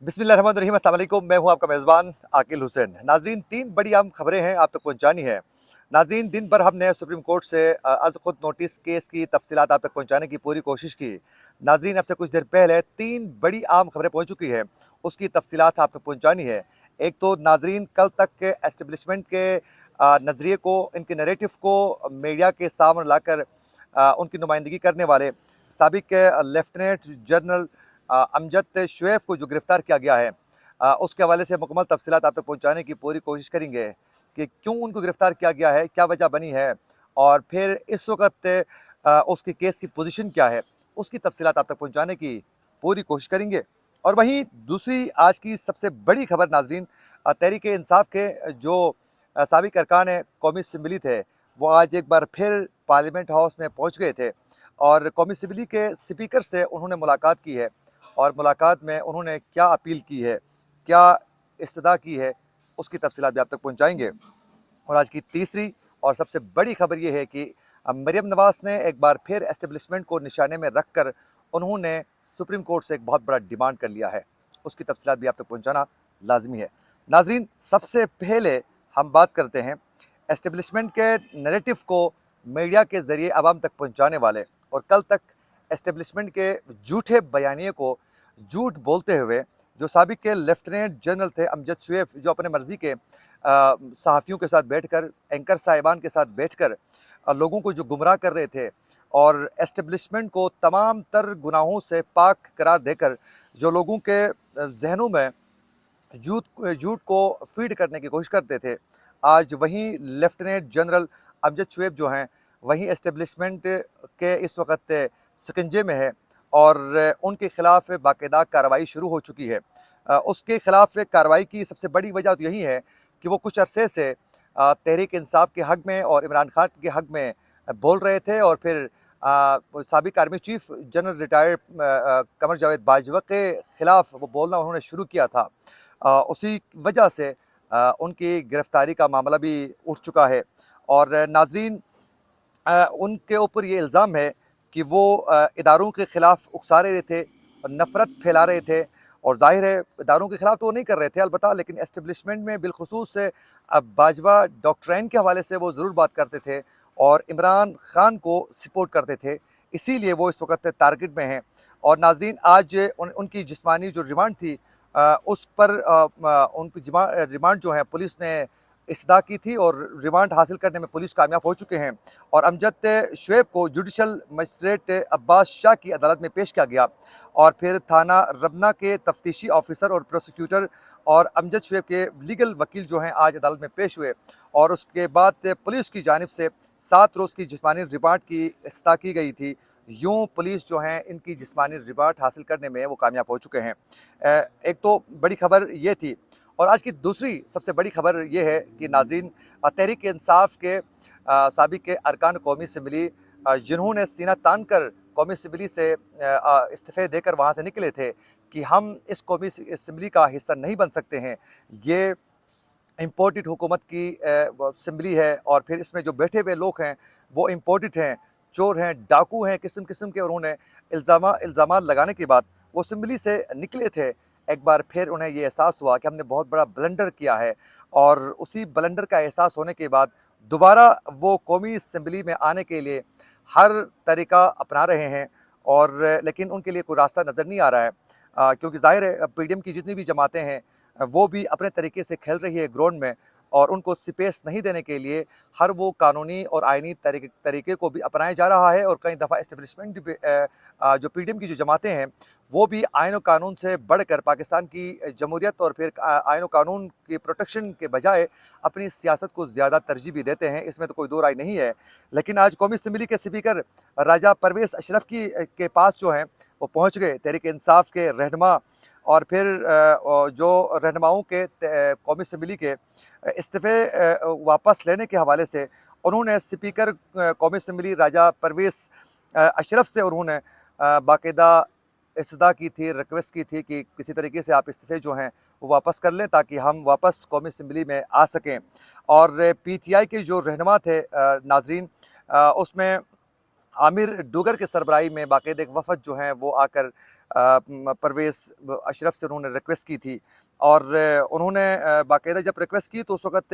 बिस्मिल्लाहिर्रहमानिर्रहीम, अस्सलाम वालेकुम। मैं हूं आपका मेज़बान आकिल हुसैन। नाज़रीन, तीन बड़ी अहम खबरें हैं आप तक पहुंचानी है। नाज़रीन, दिन भर हमने सुप्रीम कोर्ट से अज़ खुद नोटिस केस की तफसीलात आप तक पहुंचाने की पूरी कोशिश की। नाज़रीन, अब से कुछ देर पहले तीन बड़ी अहम खबरें पहुंच चुकी है, उसकी तफसीलात आप तक पहुंचानी है। एक तो नाज़रीन, कल तक के एस्टेब्लिशमेंट के नज़रिए को, इनके नैरेटिव को मीडिया के सामने लाकर उनकी नुमाइंदगी करने वाले साबिक लेफ्टिनेंट जनरल अमजद शुएब को जो गिरफ्तार किया गया है, उसके हवाले से मुकम्मल तफसीलात आप तक पहुँचाने की पूरी कोशिश करेंगे कि क्यों उनको गिरफ्तार किया गया है, क्या वजह बनी है और फिर इस वक्त उसकी केस की पोजीशन क्या है, उसकी तफसीलात आप तक पहुँचाने की पूरी कोशिश करेंगे। और वहीं दूसरी आज की सबसे बड़ी खबर नाजरीन, तहरीक इंसाफ के जो साबिक अरकान कौमी असम्बली थे, वो आज एक बार फिर पार्लियामेंट हाउस में पहुँच गए थे और कौमी असम्बली के स्पीकर से उन्होंने मुलाकात की है। और मुलाकात में उन्होंने क्या अपील की है, क्या इस्तदा की है, उसकी तफसीलात भी आप तक पहुँचाएँगे। और आज की तीसरी और सबसे बड़ी खबर ये है कि मरियम नवाज़ ने एक बार फिर एस्टेब्लिशमेंट को निशाने में रख कर उन्होंने सुप्रीम कोर्ट से एक बहुत बड़ा डिमांड कर लिया है। उसकी तफसीलात भी आप तक पहुँचाना लाजमी है। नाज़रीन, सबसे पहले हम बात करते हैं एस्टेब्लिशमेंट के नैरेटिव को मीडिया के ज़रिए आवाम तक पहुँचाने वाले और कल तक एस्टेब्लिशमेंट के झूठे बयानिए को झूठ बोलते हुए जो साबिक के लेफ्टिनेंट जनरल थे अमजद शुएब, जो अपने मर्जी के सहाफ़ियों के साथ बैठकर, एंकर साहिबान के साथ बैठकर लोगों को जो गुमराह कर रहे थे और एस्टेब्लिशमेंट को तमाम तर गुनाहों से पाक करार देकर जो लोगों के जहनों में झूठ झूठ को फीड करने की कोशिश करते थे, आज वहीं लेफ्टिनेंट जनरल अमजद शुएब जो हैं, वहीं एस्टेब्लिशमेंट के इस वक्त शिकंजे में है और उनके खिलाफ बाकायदा कार्रवाई शुरू हो चुकी है। उसके खिलाफ कार्रवाई की सबसे बड़ी वजह तो यही है कि वो कुछ अरसे से तहरीक इंसाफ के हक़ में और इमरान खान के हक़ में बोल रहे थे और फिर साबिक army chief general retired Qamar Javed Bajwa के खिलाफ वो बोलना उन्होंने शुरू किया था। उसी वजह से उनकी गिरफ्तारी का मामला भी उठ चुका है और नाज़रीन, उनके ऊपर ये इल्ज़ाम है कि वो इदारों के ख़िलाफ़ उकसा रहे थे और नफ़रत फैला रहे थे और ज़ाहिर है इदारों के ख़िलाफ़ तो वो नहीं कर रहे थे अलबत्ता, लेकिन एस्टेब्लिशमेंट में बिलख़ुसूस से बाजवा डॉक्ट्राइन के हवाले से वो ज़रूर बात करते थे और इमरान खान को सपोर्ट करते थे, इसीलिए वो इस वक्त टारगेट में हैं। और नाज़रीन, आज उनकी जिस्मानी जो रिमांड थी, उस पर उनकी रिमांड जो है पुलिस ने इस्तदा की थी और रिमांड हासिल करने में पुलिस कामयाब हो चुके हैं और अमजद शुएब को जुडिशल मजिस्ट्रेट अब्बास शाह की अदालत में पेश किया गया और फिर थाना रबना के तफ्तीशी ऑफिसर और प्रोसिक्यूटर और अमजद शुएब के लीगल वकील जो हैं आज अदालत में पेश हुए और उसके बाद पुलिस की जानिब से 7 रोज़ की जिस्मानी रिमांड की इस्तदा की गई थी। यूँ पुलिस जो हैं इनकी जिस्मानी रिमांड हासिल करने में वो कामयाब हो चुके हैं। एक तो बड़ी खबर ये थी और आज की दूसरी सबसे बड़ी खबर ये है कि नाज़रीन, तहरीक इंसाफ के साबिक के अरकान कौमी असम्बली जिन्होंने सीना तान कर कौमी असम्बली से इस्तीफ़े देकर वहाँ से निकले थे कि हम इस कौमी असम्बली का हिस्सा नहीं बन सकते हैं, ये इम्पोर्टेड हुकूमत की असम्बली है और फिर इसमें जो बैठे हुए लोग हैं वो इम्पोर्टेड हैं, चोर हैं, डाकू हैं, किस्म किस्म के, और उन्होंने इल्ज़ामात लगाने के बाद वो असम्बली से निकले थे। एक बार फिर उन्हें ये एहसास हुआ कि हमने बहुत बड़ा ब्लंडर किया है और उसी ब्लंडर का एहसास होने के बाद दोबारा वो कौमी असम्बली में आने के लिए हर तरीका अपना रहे हैं और लेकिन उनके लिए कोई रास्ता नज़र नहीं आ रहा है, क्योंकि ज़ाहिर है पीडीएम की जितनी भी जमातें हैं वो भी अपने तरीके से खेल रही है ग्राउंड में और उनको स्पेस नहीं देने के लिए हर वो कानूनी और आइनी तरीके को भी अपनाया जा रहा है और कई दफ़ा इस्टेब्लिशमेंट भी जो पीडीएम की जो जमातें हैं वो भी आइन और कानून से बढ़कर पाकिस्तान की जमहूरियत और फिर आइन और कानून की प्रोटेक्शन के बजाय अपनी सियासत को ज़्यादा तरजीह भी देते हैं, इसमें तो कोई दो राय नहीं है। लेकिन आज कौमी असम्बली के स्पीकर राजा परवेज़ अशरफ के पास जो हैं वो पहुँच गए तहरीक इंसाफ के रहनुमा और फिर जो रहनुमाओं के कौमी असम्बली के इस्तीफ़े वापस लेने के हवाले से उन्होंने स्पीकर कौमी असम्बली राजा परवेज़ अशरफ से उन्होंने बाकायदा इस्तदा की थी, रिक्वेस्ट की थी कि किसी तरीके से आप इस्तीफ़े जो हैं वो वापस कर लें ताकि हम वापस कौमी असम्बली में आ सकें। और पीटीआई के जो रहनुमा थे नाज़रीन, उसमें आमिर डुगर के सरबराही में बाकायदा एक वफ़द जो हैं वो आकर परवेज़ अशरफ से उन्होंने रिक्वेस्ट की थी और उन्होंने बाकायदा जब रिक्वेस्ट की तो उस वक़्त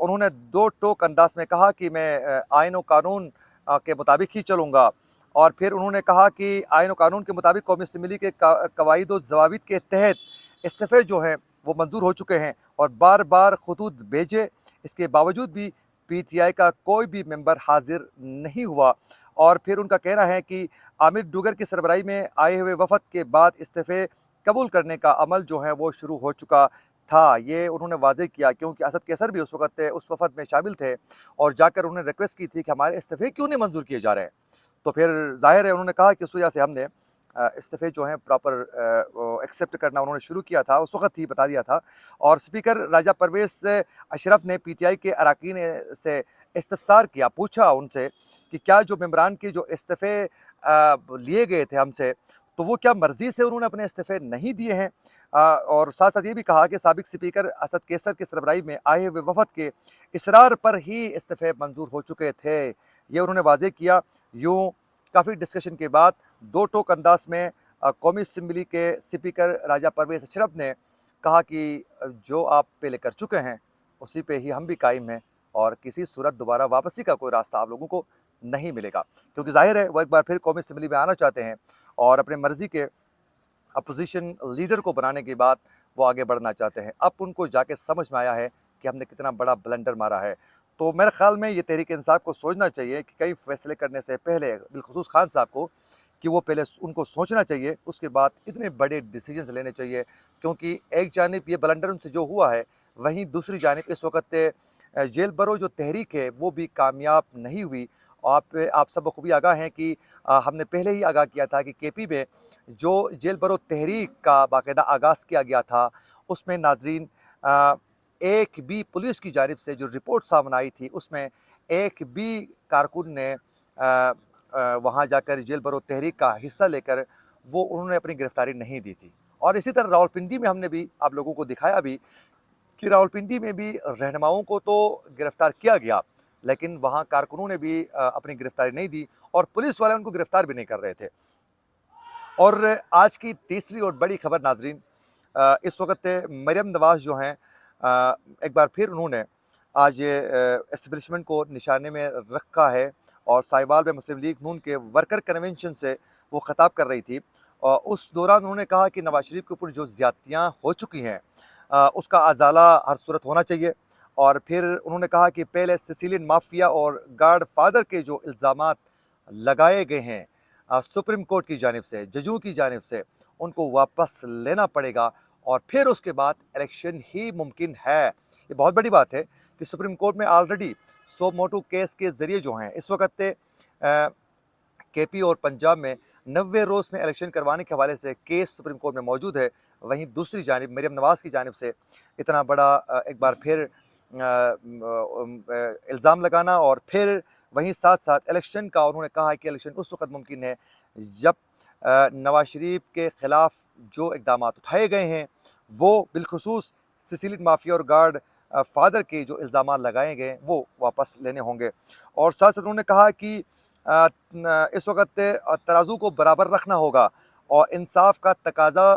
उन्होंने दो टोक अंदाज़ में कहा कि मैं आइन और कानून के मुताबिक ही चलूँगा और फिर उन्होंने कहा कि आइन और कानून के मुताबिक कौमी असम्बली के कवायद व ज़वाबित के तहत इस्तीफ़े जो हैं वो मंजूर हो चुके हैं और बार-बार खतूत भेजे, इसके बावजूद भी पीटीआई का कोई भी मेंबर हाज़िर नहीं हुआ और फिर उनका कहना है कि आमिर डुगर की सरबराही में आए हुए वफ़द के बाद इस्तीफ़े कबूल करने का अमल जो है वो शुरू हो चुका था। ये उन्होंने वाज़ेह किया क्योंकि असद कैसर भी उस वक़्त उस वफ़द में शामिल थे और जाकर उन्होंने रिक्वेस्ट की थी कि हमारे इस्तीफ़े क्यों नहीं मंजूर किए जा रहे हैं। तो फिर ज़ाहिर है उन्होंने कहा कि इस वजह से हमने इस्तीफ़े जो हैं प्रॉपर एक्सेप्ट करना उन्होंने शुरू किया था, उस वक़्त ही बता दिया था और स्पीकर राजा परवेज़ अशरफ ने पीटीआई के अरकान से इस्तफ़सार किया, पूछा उनसे कि क्या जो मेंबरान के जो इस्तीफ़े लिए गए थे हमसे, तो वो क्या मर्ज़ी से उन्होंने अपने इस्तीफ़े नहीं दिए हैं? और साथ-साथ ये भी कहा कि साबिक़ स्पीकर असद कैसर की सरबराही में आए हुए वफ़द के इसरार पर ही इस्तीफ़े मंजूर हो चुके थे। ये उन्होंने वाज़ेह किया। यूँ काफ़ी डिस्कशन के बाद दो टोक अंदाज़ में कौमी असम्बली के स्पीकर राजा परवेज़ अशरफ ने कहा कि जो आप पहले कर चुके हैं, उसी पे ही हम भी कायम हैं और किसी सूरत दोबारा वापसी का कोई रास्ता आप लोगों को नहीं मिलेगा। क्योंकि ज़ाहिर है वो एक बार फिर कौमी असम्बली में आना चाहते हैं और अपने मर्ज़ी के अपोज़िशन लीडर को बनाने के बाद वो आगे बढ़ना चाहते हैं। अब उनको जाके समझ में आया है कि हमने कितना बड़ा ब्लंडर मारा है। तो मेरे ख़्याल में ये तहरीक-ए-इंसाफ़ को सोचना चाहिए कि कई फ़ैसले करने से पहले बिलख़ुसूस खान साहब को कि वो पहले उनको सोचना चाहिए, उसके बाद इतने बड़े डिसीजंस लेने चाहिए क्योंकि एक जानिब ये ब्लंडर उनसे जो हुआ है, वहीं दूसरी जानिब इस वक़्त जेल भरो जो तहरीक है वो भी कामयाब नहीं हुई। आप सब बखूबी आगाह हैं कि हमने पहले ही आगाह किया था कि केपी में जो जेल भरो तहरीक का बाकायदा आगाज़ किया गया था, उसमें नाज़रीन एक भी पुलिस की जानिब से जो रिपोर्ट सामने आई थी, उसमें एक भी कारकुन ने वहाँ जाकर जेल भरो तहरीक का हिस्सा लेकर वो उन्होंने अपनी गिरफ़्तारी नहीं दी थी। और इसी तरह रावलपिंडी में हमने भी आप लोगों को दिखाया भी कि रावलपिंडी में भी रहनुमाओं को तो गिरफ़्तार किया गया, लेकिन वहाँ कारकुनों ने भी अपनी गिरफ़्तारी नहीं दी और पुलिस वाले उनको गिरफ़्तार भी नहीं कर रहे थे। और आज की तीसरी और बड़ी खबर नाज़रीन, इस वक़्त मरियम नवाज़ जो हैं एक बार फिर उन्होंने आज एस्टेब्लिशमेंट को निशाने में रखा है और साहिवाल में मुस्लिम लीग नून के वर्कर कन्वेंशन से वो ख़िताब कर रही थी। उस दौरान उन्होंने कहा कि नवाज़ शरीफ के ऊपर जो ज़्यादतियाँ हो चुकी हैं उसका अज़ाला हर सूरत होना चाहिए और फिर उन्होंने कहा कि पहले सिसिलियन माफिया और गॉड फादर के जो इल्ज़ामात लगाए गए हैं सुप्रीम कोर्ट की जानिब से, जजों की जानिब से, उनको वापस लेना पड़ेगा और फिर उसके बाद इलेक्शन ही मुमकिन है। ये बहुत बड़ी बात है कि सुप्रीम कोर्ट में ऑलरेडी सो मोटू केस के ज़रिए जो हैं इस वक़्त केपी और पंजाब में 90 रोज़ में इलेक्शन करवाने के हवाले से केस सुप्रीम कोर्ट में मौजूद है। वहीं दूसरी जानिब मरियम नवाज़ की जानिब से इतना बड़ा एक बार फिर इल्ज़ाम लगाना और फिर वहीं साथ-साथ इलेक्शन का उन्होंने कहा है कि इलेक्शन उस वक़्त मुमकिन है जब नवाज़ शरीफ के ख़िलाफ़ जो इक़दामात उठाए गए हैं, वो बिलख़ुसूस सिसिलियन माफिया और गार्ड फादर के जो इल्ज़ामात लगाए गए हैं, वो वापस लेने होंगे। और साथ-साथ उन्होंने कहा कि इस वक़्त तराजू को बराबर रखना होगा और इंसाफ का तकाज़ा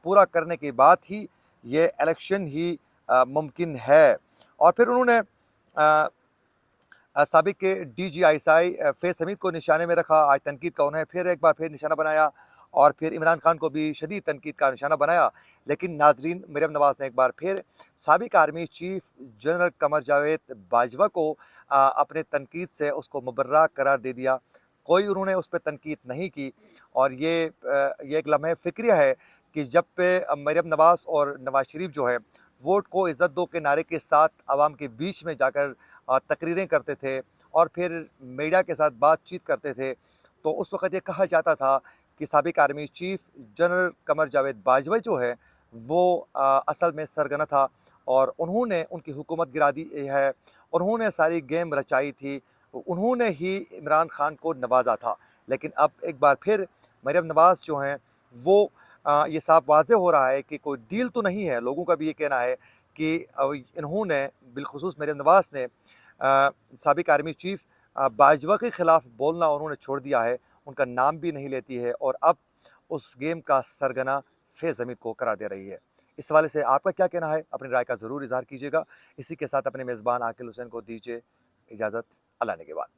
पूरा करने के बाद ही ये इलेक्शन ही मुमकिन है। और फिर उन्होंने साबिक के डीजीआईएसआई फैज़ हमीद को निशाने में रखा। आज तनकीद का उन्हें फिर एक बार फिर निशाना बनाया और फिर इमरान खान को भी शदीद तनकीद का निशाना बनाया। लेकिन नाज़रीन मरियम नवाज़ ने एक बार फिर साबिक army chief general Qamar Javed Bajwa को अपने तनकीद से उसको मुबर्रा करार दे दिया। कोई उन्होंने उस पे तनकीद नहीं की और ये एक लम्हे फ़िक्रिया है कि जब पे मरियम नवाज़ और नवाज़ शरीफ जो है वोट को इज़्ज़त दो के नारे के साथ आवाम के बीच में जाकर तकरीरें करते थे और फिर मीडिया के साथ बातचीत करते थे, तो उस वक़्त ये कहा जाता था कि साबिक army chief general Qamar Javed Bajwa जो है वो असल में सरगना था और उन्होंने उनकी हुकूमत गिरा दी है। उन्होंने सारी गेम रचाई थी, उन्होंने ही इमरान खान को नवाजा था। लेकिन अब एक बार फिर मरियम नवाज़ जो हैं वो ये साफ वाज़ेह हो रहा है कि कोई डील तो नहीं है। लोगों का भी ये कहना है कि इन्होंने बिलख़ुसूस मरियम नवाज़ ने साबिक आर्मी चीफ बाजवा के ख़िलाफ़ बोलना उन्होंने छोड़ दिया है, उनका नाम भी नहीं लेती है और अब उस गेम का सरगना फैज़ हमीद को करार दे रही है। इस हवाले से आपका क्या कहना है? अपनी राय का ज़रूर इज़हार कीजिएगा। इसी के साथ अपने मेज़बान आकिल हुसैन को दीजिए इजाज़त। अल्लाह ने के बाद।